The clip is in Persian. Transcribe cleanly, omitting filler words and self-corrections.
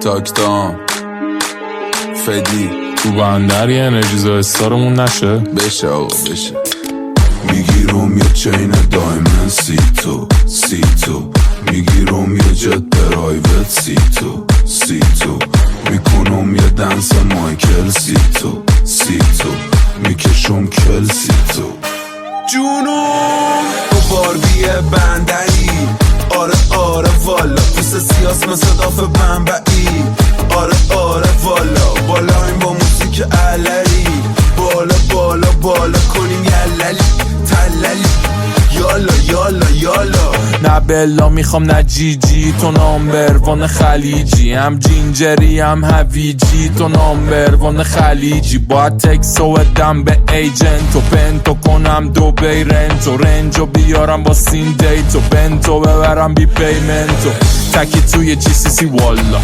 تاکتام فدی تو بندر یه انرژیزا استارمون نشه. بشه آقا بشه. میگیرم یه چین دایمن سی تو میگیرم یه جت پرایوت سی تو میکنم یه دنس مایکل سی تو میکشم کل سی تو جونم تو باربی بندری. آره والا پوست سیاس مثل داف بمبئی. آره والا بالا این با موسیک علری. بالا کنیم یللی تللی. یالا نه بلا میخوام نه جیجی، تو نامبروان خلیجی. هم جینجری هم هویجی، تو نامبروان خلیجی. باید تکسو بدم به ایجنت و پنتو کنم دو بیرنتو. رنجو بیارم با سین دیتو، بنتو ببرم بی پیمنتو. تکی توی جی سی سی والا